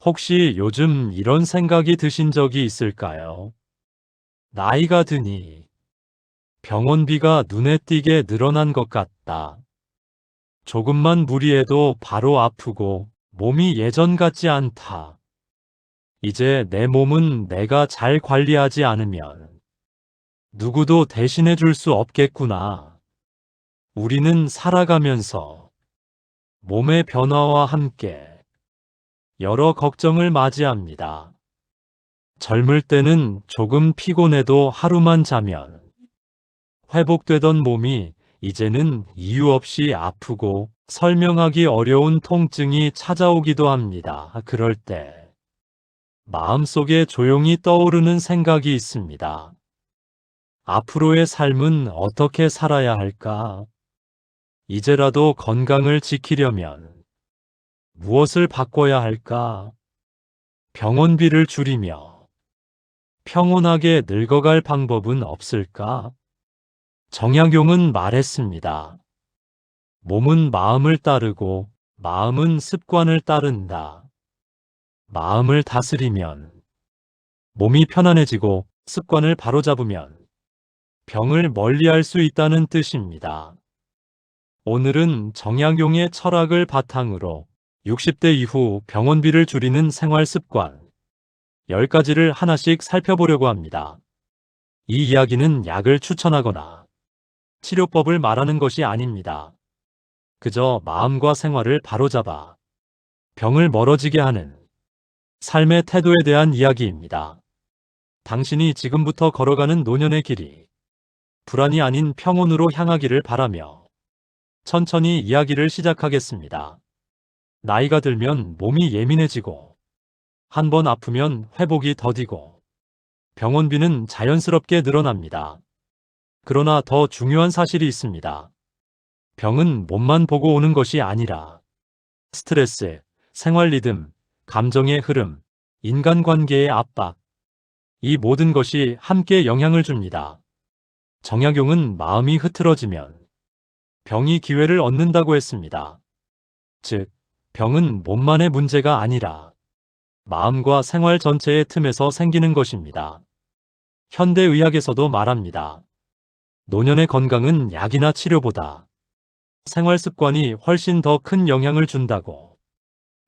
혹시 요즘 이런 생각이 드신 적이 있을까요? 나이가 드니 병원비가 눈에 띄게 늘어난 것 같다. 조금만 무리해도 바로 아프고 몸이 예전 같지 않다. 이제 내 몸은 내가 잘 관리하지 않으면 누구도 대신해 줄 수 없겠구나. 우리는 살아가면서 몸의 변화와 함께 여러 걱정을 맞이합니다. 젊을 때는 조금 피곤해도 하루만 자면 회복되던 몸이 이제는 이유 없이 아프고 설명하기 어려운 통증이 찾아오기도 합니다. 그럴 때 마음속에 조용히 떠오르는 생각이 있습니다. 앞으로의 삶은 어떻게 살아야 할까? 이제라도 건강을 지키려면 무엇을 바꿔야 할까? 병원비를 줄이며 평온하게 늙어갈 방법은 없을까? 정약용은 말했습니다. 몸은 마음을 따르고 마음은 습관을 따른다. 마음을 다스리면 몸이 편안해지고 습관을 바로잡으면 병을 멀리할 수 있다는 뜻입니다. 오늘은 정약용의 철학을 바탕으로 60대 이후 병원비를 줄이는 생활 습관 10가지를 하나씩 살펴보려고 합니다. 이 이야기는 약을 추천하거나 치료법을 말하는 것이 아닙니다. 그저 마음과 생활을 바로잡아 병을 멀어지게 하는 삶의 태도에 대한 이야기입니다. 당신이 지금부터 걸어가는 노년의 길이 불안이 아닌 평온으로 향하기를 바라며 천천히 이야기를 시작하겠습니다. 나이가 들면 몸이 예민해지고 한 번 아프면 회복이 더디고 병원비는 자연스럽게 늘어납니다. 그러나 더 중요한 사실이 있습니다. 병은 몸만 보고 오는 것이 아니라 스트레스, 생활 리듬, 감정의 흐름, 인간관계의 압박, 이 모든 것이 함께 영향을 줍니다. 정약용은 마음이 흐트러지면 병이 기회를 얻는다고 했습니다. 즉, 병은 몸만의 문제가 아니라 마음과 생활 전체의 틈에서 생기는 것입니다. 현대의학에서도 말합니다. 노년의 건강은 약이나 치료보다 생활 습관이 훨씬 더 큰 영향을 준다고.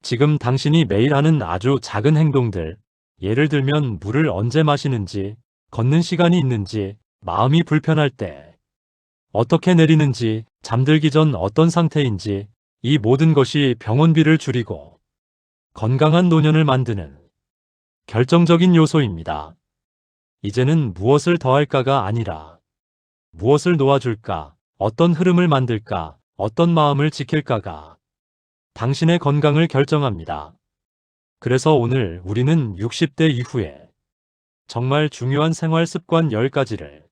지금 당신이 매일 하는 아주 작은 행동들, 예를 들면 물을 언제 마시는지, 걷는 시간이 있는지, 마음이 불편할 때 어떻게 내리는지, 잠들기 전 어떤 상태인지, 이 모든 것이 병원비를 줄이고 건강한 노년을 만드는 결정적인 요소입니다. 이제는 무엇을 더할까가 아니라 무엇을 놓아줄까, 어떤 흐름을 만들까, 어떤 마음을 지킬까가 당신의 건강을 결정합니다. 그래서 오늘 우리는 60대 이후에 정말 중요한 생활 습관 10가지를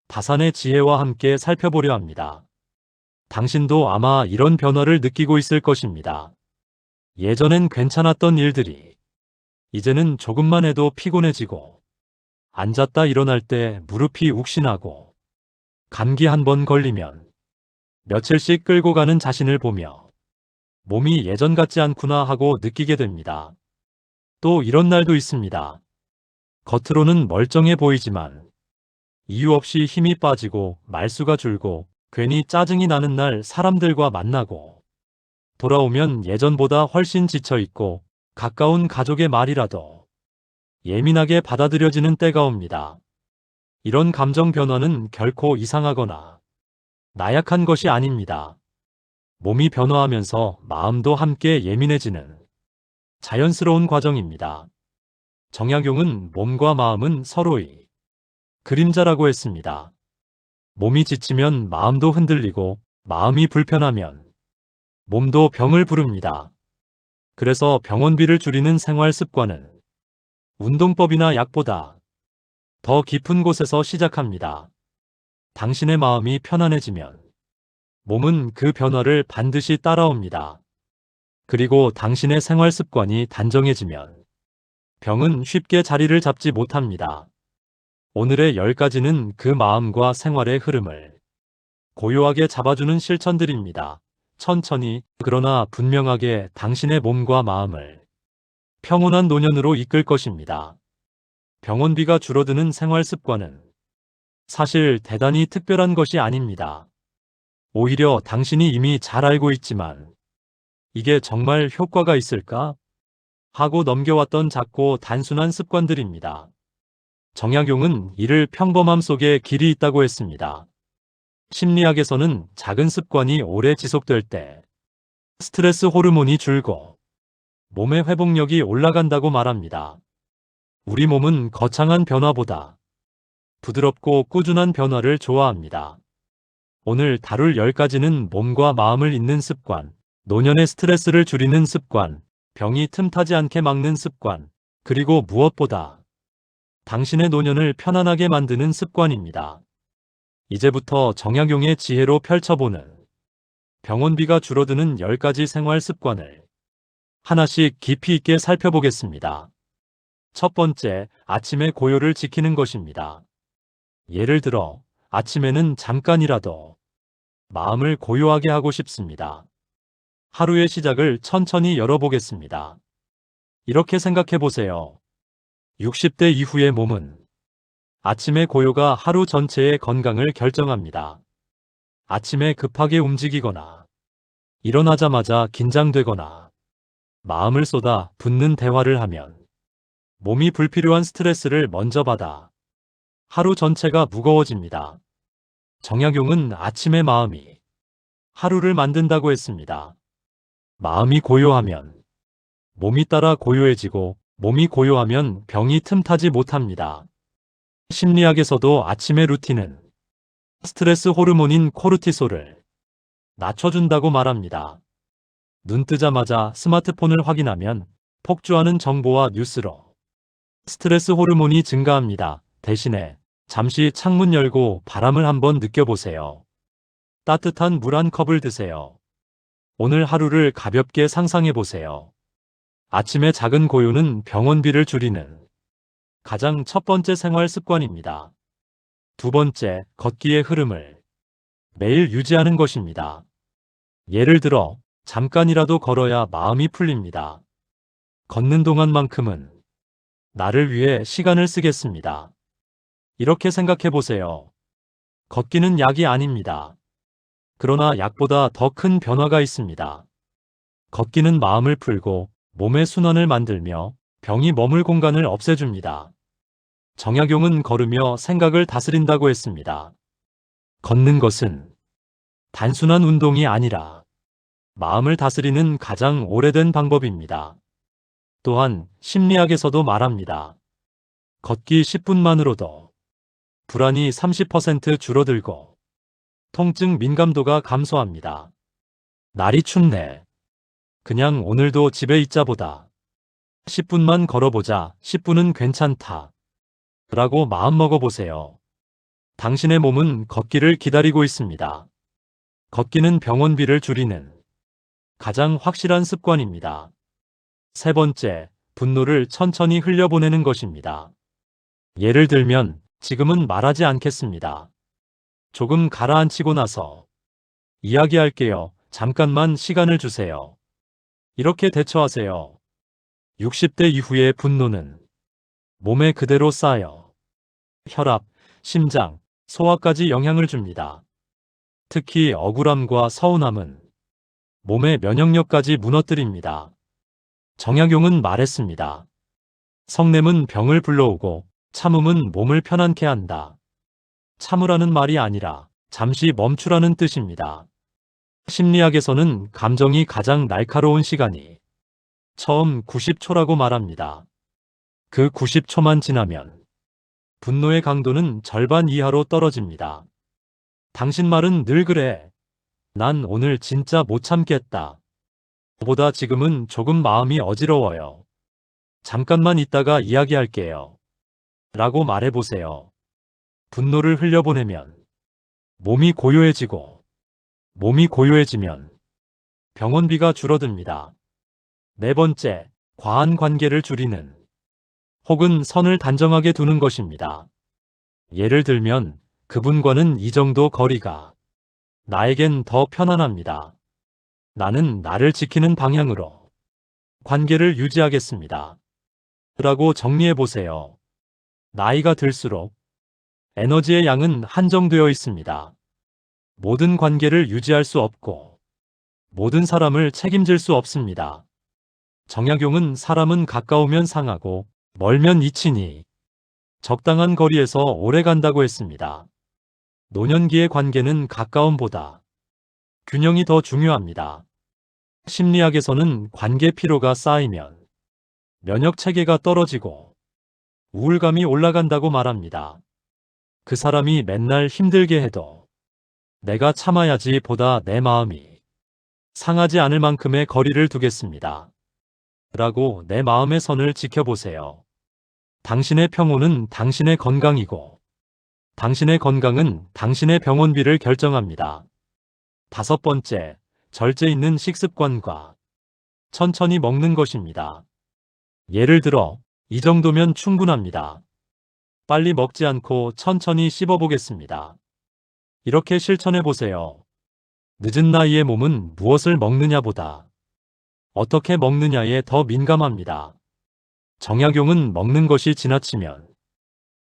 다산의 지혜와 함께 살펴보려 합니다. 당신도 아마 이런 변화를 느끼고 있을 것입니다. 예전엔 괜찮았던 일들이 이제는 조금만 해도 피곤해지고 앉았다 일어날 때 무릎이 욱신하고 감기 한 번 걸리면 며칠씩 끌고 가는 자신을 보며 몸이 예전 같지 않구나 하고 느끼게 됩니다. 또 이런 날도 있습니다. 겉으로는 멀쩡해 보이지만 이유 없이 힘이 빠지고 말수가 줄고 괜히 짜증이 나는 날 사람들과 만나고 돌아오면 예전보다 훨씬 지쳐있고 가까운 가족의 말이라도 예민하게 받아들여지는 때가 옵니다. 이런 감정 변화는 결코 이상하거나 나약한 것이 아닙니다. 몸이 변화하면서 마음도 함께 예민해지는 자연스러운 과정입니다. 정약용은 몸과 마음은 서로의 그림자라고 했습니다. 몸이 지치면 마음도 흔들리고 마음이 불편하면 몸도 병을 부릅니다. 그래서 병원비를 줄이는 생활 습관은 운동법이나 약보다 더 깊은 곳에서 시작합니다. 당신의 마음이 편안해지면 몸은 그 변화를 반드시 따라옵니다. 그리고 당신의 생활 습관이 단정해지면 병은 쉽게 자리를 잡지 못합니다. 오늘의 10가지는 그 마음과 생활의 흐름을 고요하게 잡아주는 실천들입니다. 천천히, 그러나 분명하게 당신의 몸과 마음을 평온한 노년으로 이끌 것입니다. 병원비가 줄어드는 생활 습관은 사실 대단히 특별한 것이 아닙니다. 오히려 당신이 이미 잘 알고 있지만 이게 정말 효과가 있을까? 하고 넘겨왔던 작고 단순한 습관들입니다. 정약용은 이를 평범함 속에 길이 있다고 했습니다. 심리학에서는 작은 습관이 오래 지속될 때 스트레스 호르몬이 줄고 몸의 회복력이 올라간다고 말합니다. 우리 몸은 거창한 변화보다 부드럽고 꾸준한 변화를 좋아합니다. 오늘 다룰 10가지는 몸과 마음을 잇는 습관, 노년의 스트레스를 줄이는 습관, 병이 틈타지 않게 막는 습관, 그리고 무엇보다 당신의 노년을 편안하게 만드는 습관입니다. 이제부터 정약용의 지혜로 펼쳐보는 병원비가 줄어드는 10가지 생활 습관을 하나씩 깊이 있게 살펴보겠습니다. 첫 번째, 아침의 고요를 지키는 것입니다. 예를 들어, 아침에는 잠깐이라도 마음을 고요하게 하고 싶습니다. 하루의 시작을 천천히 열어보겠습니다. 이렇게 생각해 보세요. 60대 이후의 몸은 아침의 고요가 하루 전체의 건강을 결정합니다. 아침에 급하게 움직이거나 일어나자마자 긴장되거나 마음을 쏟아 붓는 대화를 하면 몸이 불필요한 스트레스를 먼저 받아 하루 전체가 무거워집니다. 정약용은 아침의 마음이 하루를 만든다고 했습니다. 마음이 고요하면 몸이 따라 고요해지고 몸이 고요하면 병이 틈타지 못합니다. 심리학에서도 아침의 루틴은 스트레스 호르몬인 코르티솔을 낮춰준다고 말합니다. 눈 뜨자마자 스마트폰을 확인하면 폭주하는 정보와 뉴스로 스트레스 호르몬이 증가합니다. 대신에 잠시 창문 열고 바람을 한번 느껴보세요. 따뜻한 물 한 컵을 드세요. 오늘 하루를 가볍게 상상해보세요. 아침의 작은 고요는 병원비를 줄이는 가장 첫 번째 생활 습관입니다. 두 번째, 걷기의 흐름을 매일 유지하는 것입니다. 예를 들어, 잠깐이라도 걸어야 마음이 풀립니다. 걷는 동안만큼은 나를 위해 시간을 쓰겠습니다. 이렇게 생각해 보세요. 걷기는 약이 아닙니다. 그러나 약보다 더 큰 변화가 있습니다. 걷기는 마음을 풀고 몸의 순환을 만들며 병이 머물 공간을 없애줍니다. 정약용은 걸으며 생각을 다스린다고 했습니다. 걷는 것은 단순한 운동이 아니라 마음을 다스리는 가장 오래된 방법입니다. 또한 심리학에서도 말합니다. 걷기 10분만으로도 불안이 30% 줄어들고 통증 민감도가 감소합니다. 날이 춥네. 그냥 오늘도 집에 있자보다 10분만 걸어보자. 10분은 괜찮다. 라고 마음먹어 보세요. 당신의 몸은 걷기를 기다리고 있습니다. 걷기는 병원비를 줄이는 가장 확실한 습관입니다. 세 번째, 분노를 천천히 흘려보내는 것입니다. 예를 들면, 지금은 말하지 않겠습니다. 조금 가라앉히고 나서 이야기할게요. 잠깐만 시간을 주세요. 이렇게 대처하세요. 60대 이후의 분노는 몸에 그대로 쌓여 혈압, 심장, 소화까지 영향을 줍니다. 특히 억울함과 서운함은 몸의 면역력까지 무너뜨립니다. 정약용은 말했습니다. 성냄은 병을 불러오고 참음은 몸을 편안케 한다. 참으라는 말이 아니라 잠시 멈추라는 뜻입니다. 심리학에서는 감정이 가장 날카로운 시간이 처음 90초라고 말합니다. 그 90초만 지나면 분노의 강도는 절반 이하로 떨어집니다. 당신 말은 늘 그래. 난 오늘 진짜 못 참겠다. 보다 지금은 조금 마음이 어지러워요. 잠깐만 있다가 이야기할게요. 라고 말해보세요. 분노를 흘려보내면 몸이 고요해지고 몸이 고요해지면 병원비가 줄어듭니다. 네 번째, 과한 관계를 줄이는 혹은 선을 단정하게 두는 것입니다. 예를 들면 그분과는 이 정도 거리가 나에겐 더 편안합니다. 나는 나를 지키는 방향으로 관계를 유지하겠습니다. 라고 정리해 보세요. 나이가 들수록 에너지의 양은 한정되어 있습니다. 모든 관계를 유지할 수 없고 모든 사람을 책임질 수 없습니다. 정약용은 사람은 가까우면 상하고 멀면 잊히니 적당한 거리에서 오래 간다고 했습니다. 노년기의 관계는 가까움보다 균형이 더 중요합니다. 심리학에서는 관계 피로가 쌓이면 면역 체계가 떨어지고 우울감이 올라간다고 말합니다. 그 사람이 맨날 힘들게 해도 내가 참아야지 보다 내 마음이 상하지 않을 만큼의 거리를 두겠습니다. 라고 내 마음의 선을 지켜보세요. 당신의 평온은 당신의 건강이고 당신의 건강은 당신의 병원비를 결정합니다. 5번째, 절제 있는 식습관과 천천히 먹는 것입니다. 예를 들어, 이 정도면 충분합니다. 빨리 먹지 않고 천천히 씹어보겠습니다. 이렇게 실천해 보세요. 늦은 나이의 몸은 무엇을 먹느냐보다 어떻게 먹느냐에 더 민감합니다. 정약용은 먹는 것이 지나치면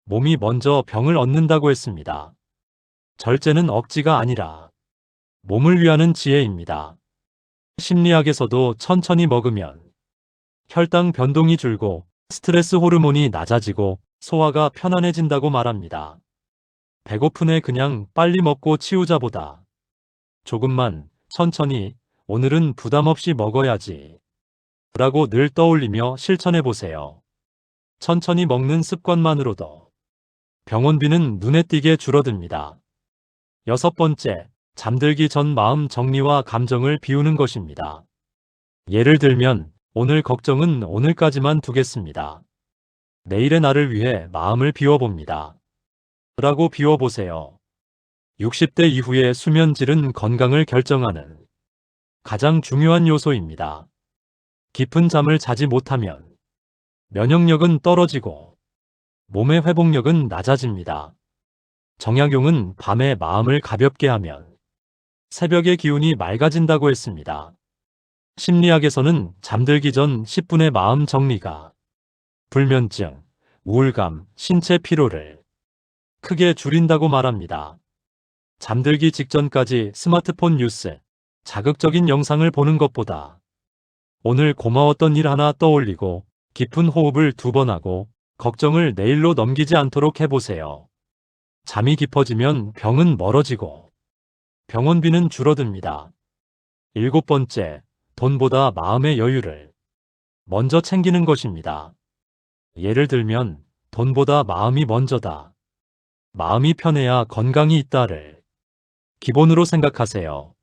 몸이 먼저 병을 얻는다고 했습니다. 절제는 억지가 아니라 몸을 위하는 지혜입니다. 심리학에서도 천천히 먹으면 혈당 변동이 줄고 스트레스 호르몬이 낮아지고 소화가 편안해진다고 말합니다. 배고픈에 그냥 빨리 먹고 치우자보다 조금만 천천히 오늘은 부담 없이 먹어야지 라고 늘 떠올리며 실천해 보세요. 천천히 먹는 습관만으로도 병원비는 눈에 띄게 줄어듭니다. 6번째, 잠들기 전 마음 정리와 감정을 비우는 것입니다. 예를 들면 오늘 걱정은 오늘까지만 두겠습니다. 내일의 나를 위해 마음을 비워봅니다. 라고 비워보세요. 60대 이후의 수면질은 건강을 결정하는 가장 중요한 요소입니다. 깊은 잠을 자지 못하면 면역력은 떨어지고 몸의 회복력은 낮아집니다. 정약용은 밤에 마음을 가볍게 하면 새벽의 기운이 맑아진다고 했습니다. 심리학에서는 잠들기 전 10분의 마음 정리가 불면증, 우울감, 신체 피로를 크게 줄인다고 말합니다. 잠들기 직전까지 스마트폰 뉴스, 자극적인 영상을 보는 것보다 오늘 고마웠던 일 하나 떠올리고 깊은 호흡을 2번 하고 걱정을 내일로 넘기지 않도록 해보세요. 잠이 깊어지면 병은 멀어지고 병원비는 줄어듭니다. 7번째, 돈보다 마음의 여유를 먼저 챙기는 것입니다. 예를 들면 돈보다 마음이 먼저다. 마음이 편해야 건강이 있다를 기본으로 생각하세요.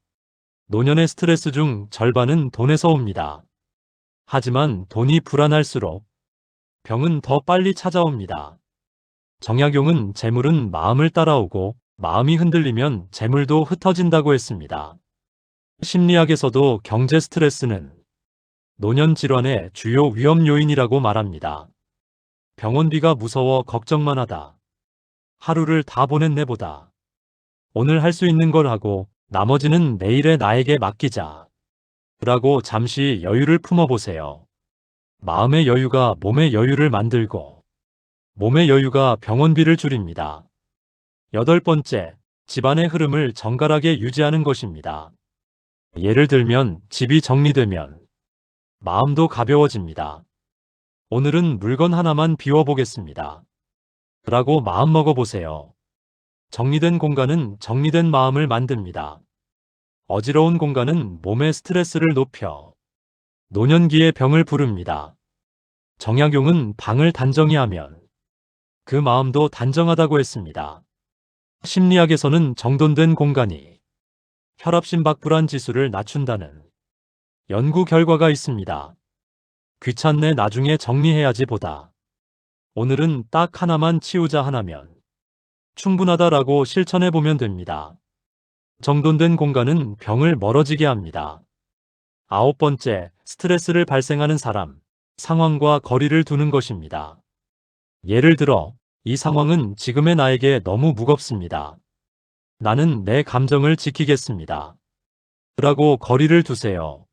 노년의 스트레스 중 절반은 돈에서 옵니다. 하지만 돈이 불안할수록 병은 더 빨리 찾아옵니다. 정약용은 재물은 마음을 따라오고 마음이 흔들리면 재물도 흩어진다고 했습니다. 심리학에서도 경제 스트레스는 노년 질환의 주요 위험 요인이라고 말합니다. 병원비가 무서워 걱정만 하다. 하루를 다 보낸 내보다 오늘 할 수 있는 걸 하고 나머지는 내일의 나에게 맡기자. 라고 잠시 여유를 품어보세요. 마음의 여유가 몸의 여유를 만들고 몸의 여유가 병원비를 줄입니다. 8번째, 집안의 흐름을 정갈하게 유지하는 것입니다. 예를 들면 집이 정리되면 마음도 가벼워집니다. 오늘은 물건 하나만 비워보겠습니다. 라고 마음먹어보세요. 정리된 공간은 정리된 마음을 만듭니다. 어지러운 공간은 몸의 스트레스를 높여 노년기의 병을 부릅니다. 정약용은 방을 단정히 하면 그 마음도 단정하다고 했습니다. 심리학에서는 정돈된 공간이 혈압심박 불안 지수를 낮춘다는 연구 결과가 있습니다. 귀찮네 나중에 정리해야지 보다 오늘은 딱 하나만 치우자 하나면 충분하다라고 실천해보면 됩니다. 정돈된 공간은 병을 멀어지게 합니다. 9번째, 스트레스를 발생하는 사람, 상황과 거리를 두는 것입니다. 예를 들어, 이 상황은 지금의 나에게 너무 무겁습니다. 나는 내 감정을 지키겠습니다. 라고 거리를 두세요.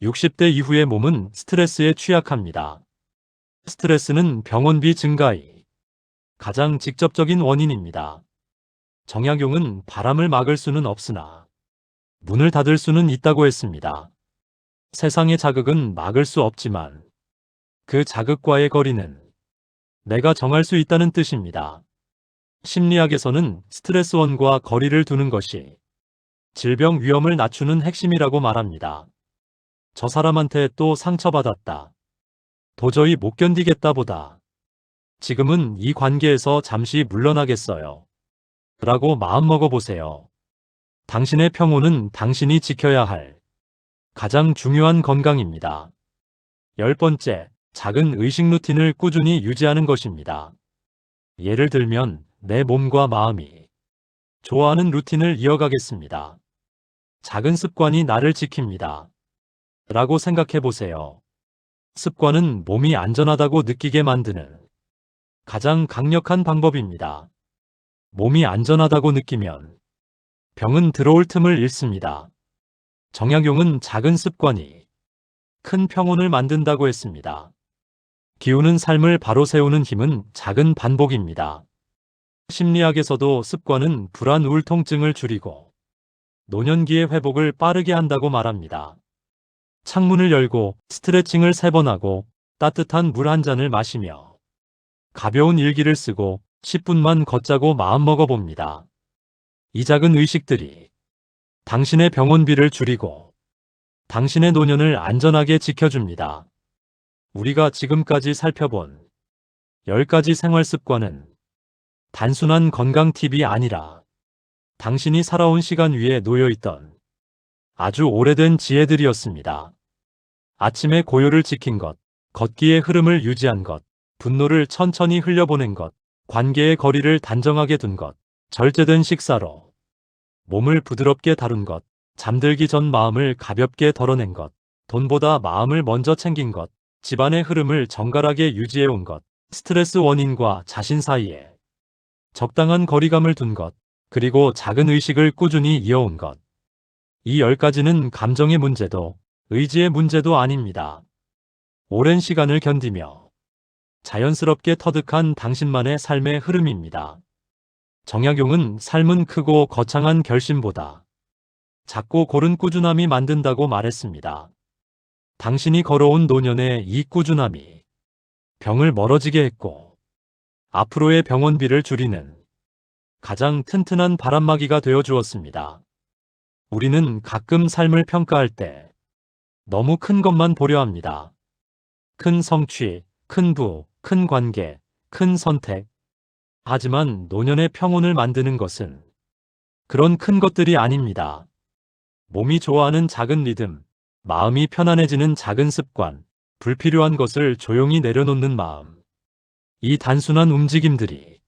60대 이후의 몸은 스트레스에 취약합니다. 스트레스는 병원비 증가의 가장 직접적인 원인입니다. 정약용은 바람을 막을 수는 없으나 문을 닫을 수는 있다고 했습니다. 세상의 자극은 막을 수 없지만 그 자극과의 거리는 내가 정할 수 있다는 뜻입니다. 심리학에서는 스트레스원과 거리를 두는 것이 질병 위험을 낮추는 핵심이라고 말합니다. 저 사람한테 또 상처받았다. 도저히 못 견디겠다 보다. 지금은 이 관계에서 잠시 물러나겠어요. 라고 마음먹어 보세요. 당신의 평온은 당신이 지켜야 할 가장 중요한 건강입니다. 10번째, 작은 의식 루틴을 꾸준히 유지하는 것입니다. 예를 들면 내 몸과 마음이 좋아하는 루틴을 이어가겠습니다. 작은 습관이 나를 지킵니다. 라고 생각해 보세요. 습관은 몸이 안전하다고 느끼게 만드는 가장 강력한 방법입니다. 몸이 안전하다고 느끼면 병은 들어올 틈을 잃습니다. 정약용은 작은 습관이 큰 평온을 만든다고 했습니다. 기우는 삶을 바로 세우는 힘은 작은 반복입니다. 심리학에서도 습관은 불안, 우울통증을 줄이고 노년기의 회복을 빠르게 한다고 말합니다. 창문을 열고 스트레칭을 3번 하고 따뜻한 물 한 잔을 마시며 가벼운 일기를 쓰고 10분만 걷자고 마음먹어 봅니다. 이 작은 의식들이 당신의 병원비를 줄이고 당신의 노년을 안전하게 지켜줍니다. 우리가 지금까지 살펴본 10가지 생활 습관은 단순한 건강 팁이 아니라 당신이 살아온 시간 위에 놓여있던 아주 오래된 지혜들이었습니다. 아침에 고요를 지킨 것, 걷기의 흐름을 유지한 것, 분노를 천천히 흘려보낸 것, 관계의 거리를 단정하게 둔 것, 절제된 식사로 몸을 부드럽게 다룬 것, 잠들기 전 마음을 가볍게 덜어낸 것, 돈보다 마음을 먼저 챙긴 것, 집안의 흐름을 정갈하게 유지해온 것, 스트레스 원인과 자신 사이에 적당한 거리감을 둔 것, 그리고 작은 의식을 꾸준히 이어온 것. 이 10가지는 감정의 문제도 의지의 문제도 아닙니다. 오랜 시간을 견디며 자연스럽게 터득한 당신만의 삶의 흐름입니다. 정약용은 삶은 크고 거창한 결심보다 작고 고른 꾸준함이 만든다고 말했습니다. 당신이 걸어온 노년의 이 꾸준함이 병을 멀어지게 했고 앞으로의 병원비를 줄이는 가장 튼튼한 바람막이가 되어 주었습니다. 우리는 가끔 삶을 평가할 때 너무 큰 것만 보려 합니다. 큰 성취, 큰 부, 큰 관계, 큰 선택. 하지만 노년의 평온을 만드는 것은 그런 큰 것들이 아닙니다. 몸이 좋아하는 작은 리듬, 마음이 편안해지는 작은 습관, 불필요한 것을 조용히 내려놓는 마음. 이 단순한 움직임들이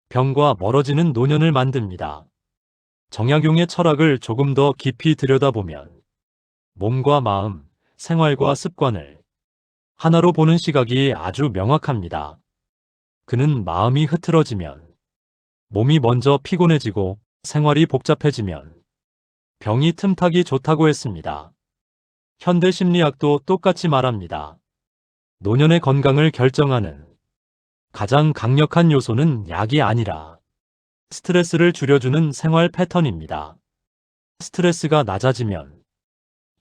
병과 멀어지는 노년을 만듭니다. 정약용의 철학을 조금 더 깊이 들여다보면 몸과 마음, 생활과 습관을 하나로 보는 시각이 아주 명확합니다. 그는 마음이 흐트러지면 몸이 먼저 피곤해지고 생활이 복잡해지면 병이 틈타기 좋다고 했습니다. 현대 심리학도 똑같이 말합니다. 노년의 건강을 결정하는 가장 강력한 요소는 약이 아니라 스트레스를 줄여주는 생활 패턴입니다. 스트레스가 낮아지면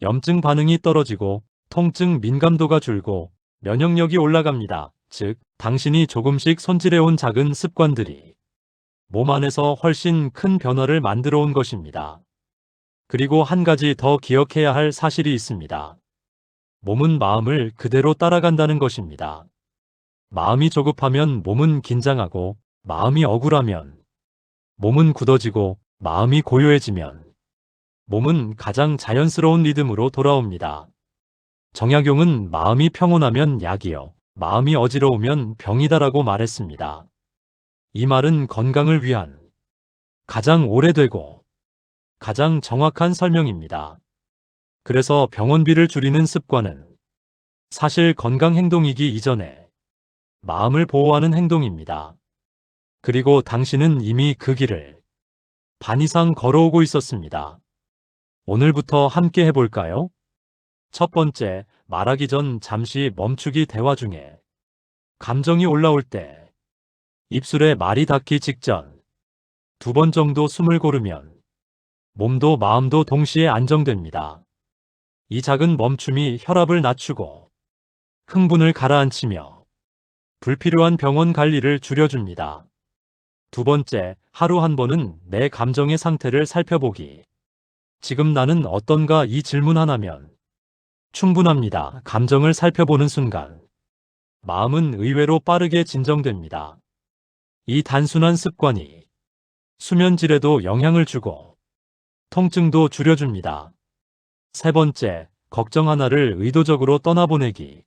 염증 반응이 떨어지고 통증 민감도가 줄고 면역력이 올라갑니다. 즉, 당신이 조금씩 손질해온 작은 습관들이 몸 안에서 훨씬 큰 변화를 만들어 온 것입니다. 그리고 한 가지 더 기억해야 할 사실이 있습니다. 몸은 마음을 그대로 따라간다는 것입니다. 마음이 조급하면 몸은 긴장하고, 마음이 억울하면 몸은 굳어지고, 마음이 고요해지면 몸은 가장 자연스러운 리듬으로 돌아옵니다. 정약용은 마음이 평온하면 약이요, 마음이 어지러우면 병이다라고 말했습니다. 이 말은 건강을 위한 가장 오래되고 가장 정확한 설명입니다. 그래서 병원비를 줄이는 습관은 사실 건강 행동이기 이전에 마음을 보호하는 행동입니다. 그리고 당신은 이미 그 길을 반 이상 걸어오고 있었습니다. 오늘부터 함께 해볼까요? 첫 번째, 말하기 전 잠시 멈추기. 대화 중에 감정이 올라올 때 입술에 말이 닿기 직전 2번 정도 숨을 고르면 몸도 마음도 동시에 안정됩니다. 이 작은 멈춤이 혈압을 낮추고 흥분을 가라앉히며 불필요한 병원 관리를 줄여줍니다. 두 번째, 하루 한 번은 내 감정의 상태를 살펴보기. 지금 나는 어떤가? 이 질문 하나면 충분합니다. 감정을 살펴보는 순간 마음은 의외로 빠르게 진정됩니다. 이 단순한 습관이 수면 질에도 영향을 주고 통증도 줄여줍니다. 세 번째, 걱정 하나를 의도적으로 떠나보내기.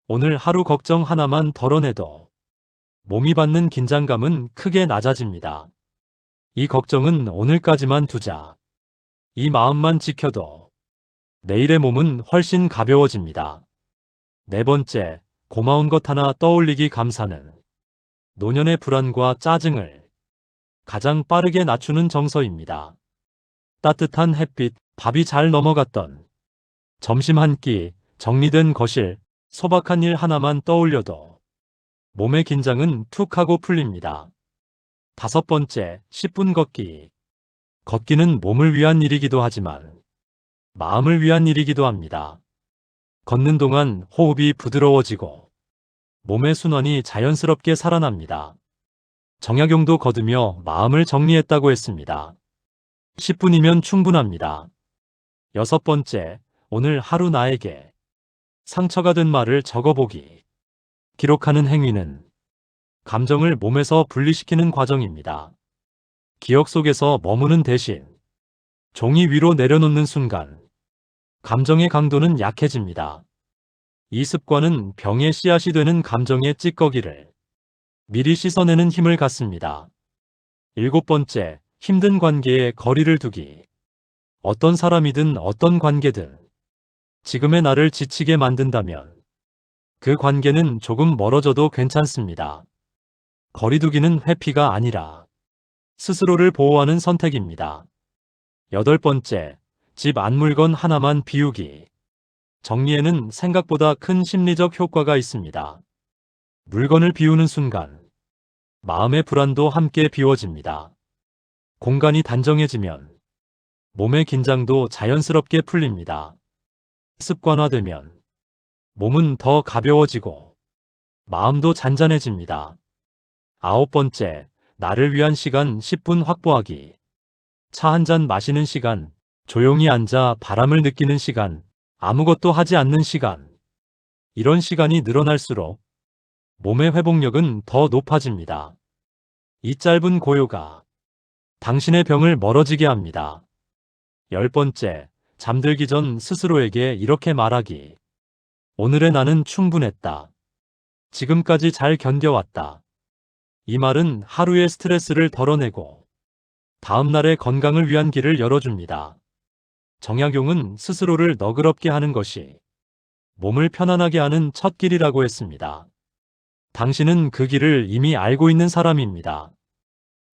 오늘 하루 걱정 하나만 덜어내도 몸이 받는 긴장감은 크게 낮아집니다. 이 걱정은 오늘까지만 두자. 이 마음만 지켜도 내일의 몸은 훨씬 가벼워집니다. 네 번째, 고마운 것 하나 떠올리기. 감사는 노년의 불안과 짜증을 가장 빠르게 낮추는 정서입니다. 따뜻한 햇빛, 밥이 잘 넘어갔던 점심 한 끼, 정리된 거실, 소박한 일 하나만 떠올려도 몸의 긴장은 툭 하고 풀립니다. 다섯 번째, 10분 걷기. 걷기는 몸을 위한 일이기도 하지만 마음을 위한 일이기도 합니다. 걷는 동안 호흡이 부드러워지고 몸의 순환이 자연스럽게 살아납니다. 정약용도 걷으며 마음을 정리했다고 했습니다. 10분이면 충분합니다. 여섯 번째, 오늘 하루 나에게 상처가 된 말을 적어보기. 기록하는 행위는 감정을 몸에서 분리시키는 과정입니다. 기억 속에서 머무는 대신 종이 위로 내려놓는 순간 감정의 강도는 약해집니다. 이 습관은 병의 씨앗이 되는 감정의 찌꺼기를 미리 씻어내는 힘을 갖습니다. 일곱 번째, 힘든 관계에 거리를 두기. 어떤 사람이든 어떤 관계든 지금의 나를 지치게 만든다면 그 관계는 조금 멀어져도 괜찮습니다. 거리두기는 회피가 아니라 스스로를 보호하는 선택입니다. 여덟 번째, 집 안 물건 하나만 비우기. 정리에는 생각보다 큰 심리적 효과가 있습니다. 물건을 비우는 순간 마음의 불안도 함께 비워집니다. 공간이 단정해지면 몸의 긴장도 자연스럽게 풀립니다. 습관화되면 몸은 더 가벼워지고 마음도 잔잔해집니다. 아홉 번째, 나를 위한 시간 10분 확보하기. 차 한 잔 마시는 시간, 조용히 앉아 바람을 느끼는 시간, 아무것도 하지 않는 시간. 이런 시간이 늘어날수록 몸의 회복력은 더 높아집니다. 이 짧은 고요가 당신의 병을 멀어지게 합니다. 열 번째, 잠들기 전 스스로에게 이렇게 말하기. 오늘의 나는 충분했다. 지금까지 잘 견뎌왔다. 이 말은 하루의 스트레스를 덜어내고 다음날의 건강을 위한 길을 열어줍니다. 정약용은 스스로를 너그럽게 하는 것이 몸을 편안하게 하는 첫 길이라고 했습니다. 당신은 그 길을 이미 알고 있는 사람입니다.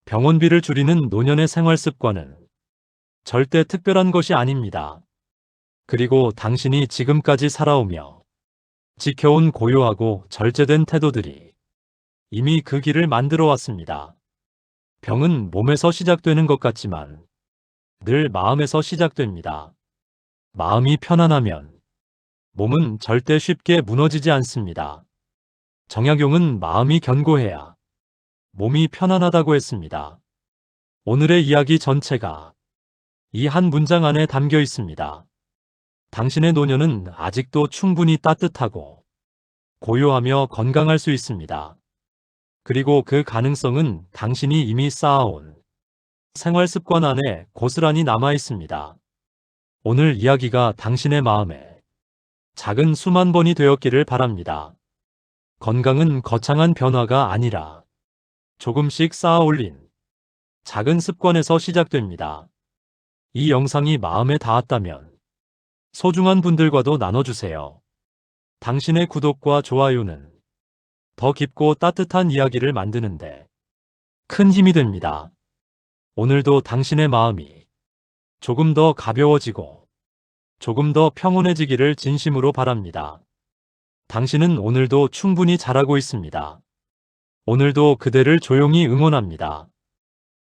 병원비를 줄이는 노년의 생활 습관은 절대 특별한 것이 아닙니다. 그리고 당신이 지금까지 살아오며 지켜온 고요하고 절제된 태도들이 이미 그 길을 만들어 왔습니다. 병은 몸에서 시작되는 것 같지만 늘 마음에서 시작됩니다. 마음이 편안하면 몸은 절대 쉽게 무너지지 않습니다. 정약용은 마음이 견고해야 몸이 편안하다고 했습니다. 오늘의 이야기 전체가 이 한 문장 안에 담겨 있습니다. 당신의 노년은 아직도 충분히 따뜻하고 고요하며 건강할 수 있습니다. 그리고 그 가능성은 당신이 이미 쌓아온 생활 습관 안에 고스란히 남아 있습니다. 오늘 이야기가 당신의 마음에 작은 수만 번이 되었기를 바랍니다. 건강은 거창한 변화가 아니라 조금씩 쌓아 올린 작은 습관에서 시작됩니다. 이 영상이 마음에 닿았다면 소중한 분들과도 나눠주세요. 당신의 구독과 좋아요는 더 깊고 따뜻한 이야기를 만드는데 큰 힘이 됩니다. 오늘도 당신의 마음이 조금 더 가벼워지고 조금 더 평온해지기를 진심으로 바랍니다. 당신은 오늘도 충분히 잘하고 있습니다. 오늘도 그대를 조용히 응원합니다.